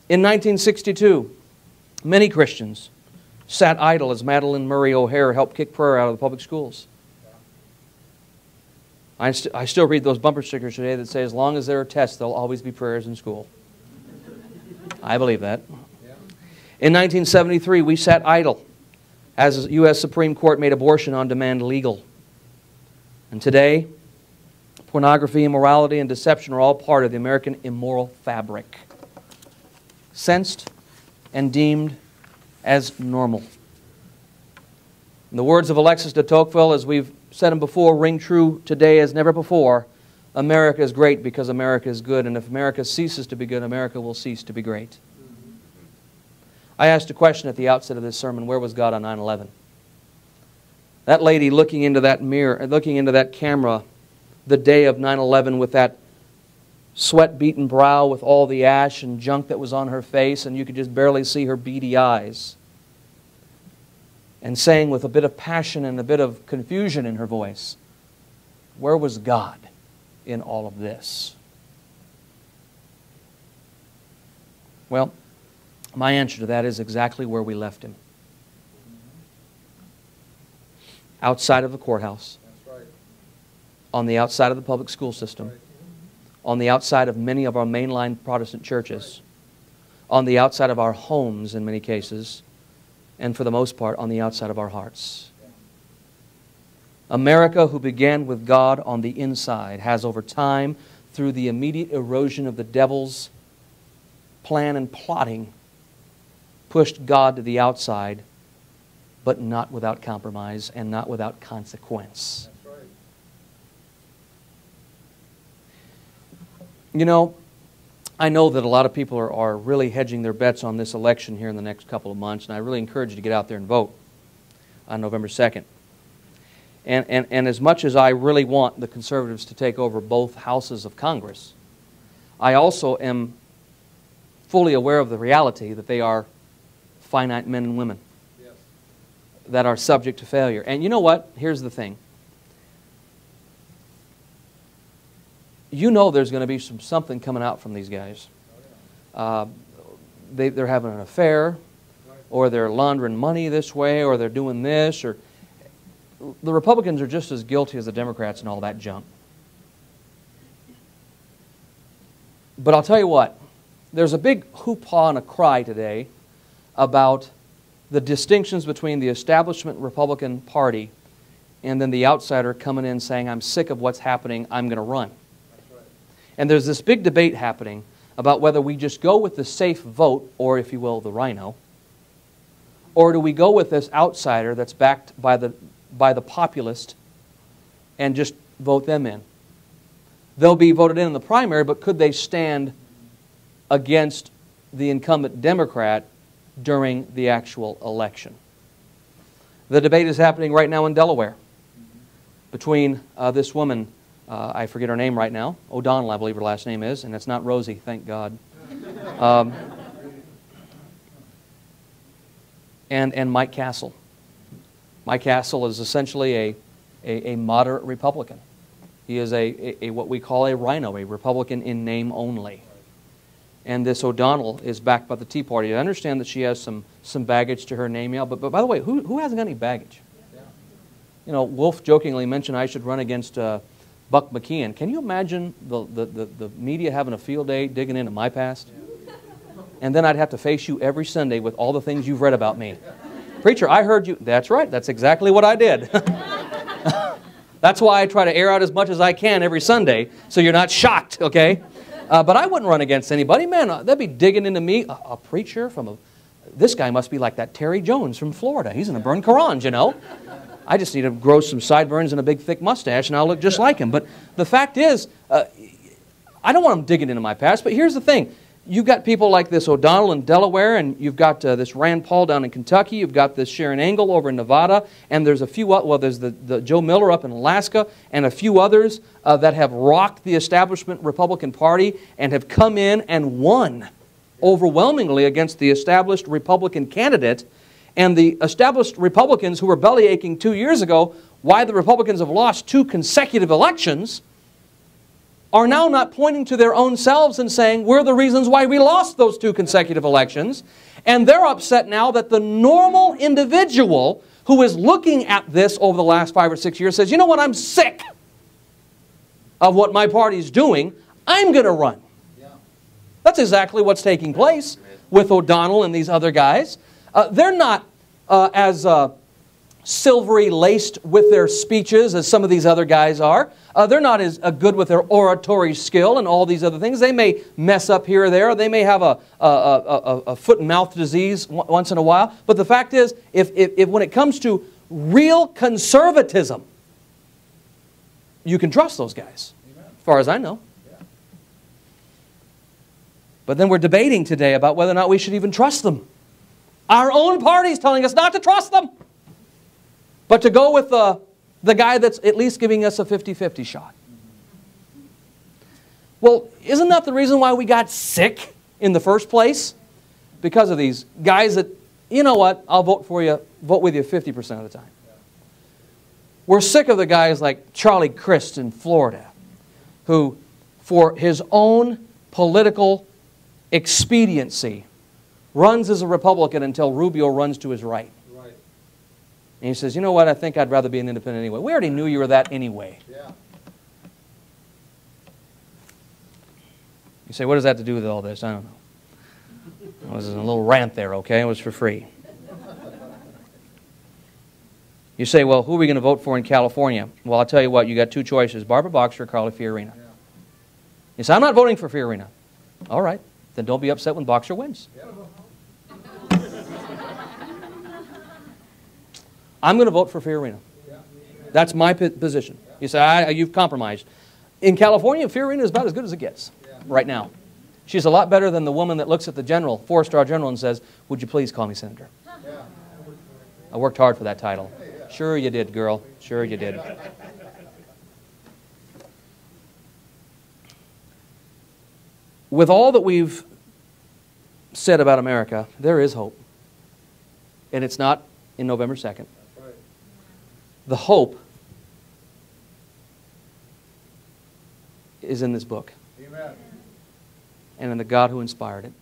In 1962, many Christians sat idle as Madalyn Murray O'Hair helped kick prayer out of the public schools. I still read those bumper stickers today that say, as long as there are tests, there'll always be prayers in school. I believe that. In 1973, we sat idle as the U.S. Supreme Court made abortion on demand legal. And today, pornography, immorality, and deception are all part of the American immoral fabric, sensed and deemed as normal. In the words of Alexis de Tocqueville, as we've said them before, ring true today as never before: America is great because America is good, and if America ceases to be good, America will cease to be great. I asked a question at the outset of this sermon: where was God on 9/11? That lady looking into that mirror, looking into that camera the day of 9/11 with that sweat-beaten brow, with all the ash and junk that was on her face, and you could just barely see her beady eyes, and saying with a bit of passion and a bit of confusion in her voice, where was God in all of this? Well, my answer to that is exactly where we left Him. Outside of the courthouse. That's right. On the outside of the public school system. Right. On the outside of many of our mainline Protestant churches. Right. On the outside of our homes in many cases. And for the most part, on the outside of our hearts. Yeah. America, who began with God on the inside, has over time, through the immediate erosion of the devil's plan and plotting, pushed God to the outside, but not without compromise and not without consequence. That's right. You know, I know that a lot of people are really hedging their bets on this election here in the next couple of months, and I really encourage you to get out there and vote on November 2nd. And as much as I really want the conservatives to take over both houses of Congress, I also am fully aware of the reality that they are finite men and women that are subject to failure. And you know what? Here's the thing. You know there's going to be something coming out from these guys. They're having an affair, or they're laundering money this way, or they're doing this, or the Republicans are just as guilty as the Democrats and all that junk. But I'll tell you what, there's a big hoopla and a cry today about the distinctions between the establishment Republican Party and then the outsider coming in saying, I'm sick of what's happening, I'm going to run. That's right. And there's this big debate happening about whether we just go with the safe vote, or if you will, the rhino, or do we go with this outsider that's backed by the populist and just vote them in. They'll be voted in the primary, but could they stand against the incumbent Democrat during the actual election? The debate is happening right now in Delaware between this woman, I forget her name right now, O'Donnell I believe her last name is, and it's not Rosie, thank God, and Mike Castle. Mike Castle is essentially a moderate Republican. He is a what we call a rhino, a Republican in name only. And this O'Donnell is backed by the Tea Party. I understand that she has some baggage to her name, yeah, but by the way, who hasn't got any baggage? Yeah. You know, Wolf jokingly mentioned I should run against Buck McKeon. Can you imagine the media having a field day digging into my past? Yeah. And then I'd have to face you every Sunday with all the things you've read about me. Preacher, I heard you. That's right. That's exactly what I did. That's why I try to air out as much as I can every Sunday, so you're not shocked, okay? But I wouldn't run against anybody. Man, they'd be digging into me. A preacher from a... This guy must be like that Terry Jones from Florida. He's going to burn Korans, you know. I just need to grow some sideburns and a big thick mustache, and I'll look just like him. But the fact is, I don't want them digging into my past, but here's the thing. You've got people like this O'Donnell in Delaware, and you've got this Rand Paul down in Kentucky. You've got this Sharon Engel over in Nevada, and there's a few, well, there's the Joe Miller up in Alaska, and a few others that have rocked the establishment Republican Party and have come in and won overwhelmingly against the established Republican candidate. And the established Republicans who were bellyaching 2 years ago why the Republicans have lost 2 consecutive elections are now not pointing to their own selves and saying, we're the reasons why we lost those 2 consecutive elections. And they're upset now that the normal individual who is looking at this over the last 5 or 6 years says, you know what, I'm sick of what my party's doing. I'm going to run. That's exactly what's taking place with O'Donnell and these other guys. They're not as silvery laced with their speeches as some of these other guys are. They're not as good with their oratory skill and all these other things. They may mess up here or there. They may have a foot and mouth disease once in a while. But the fact is, if when it comes to real conservatism, you can trust those guys, as far as I know. But then we're debating today about whether or not we should even trust them. Our own party's telling us not to trust them, but to go with the guy that's at least giving us a 50-50 shot. Well, isn't that the reason why we got sick in the first place? Because of these guys that, you know what, I'll vote for you, vote with you 50% of the time. We're sick of the guys like Charlie Crist in Florida, who, for his own political expediency, runs as a Republican until Rubio runs to his right. And he says, you know what, I think I'd rather be an independent anyway. We already knew you were that anyway. Yeah. You say, what does that have to do with all this? I don't know. It was a little rant there, okay? It was for free. You say, well, who are we going to vote for in California? Well, I'll tell you what, you got 2 choices, Barbara Boxer or Carly Fiorina. Yeah. You say, I'm not voting for Fiorina. All right, then don't be upset when Boxer wins. Yeah. I'm going to vote for Fiorina. That's my position. You say, you've compromised. In California, Fiorina is about as good as it gets right now. She's a lot better than the woman that looks at the general, 4-star general, and says, would you please call me senator? I worked hard for that title. Sure you did, girl. Sure you did. With all that we've said about America, there is hope. And it's not in November 2nd. The hope is in this book. Amen. And in the God who inspired it.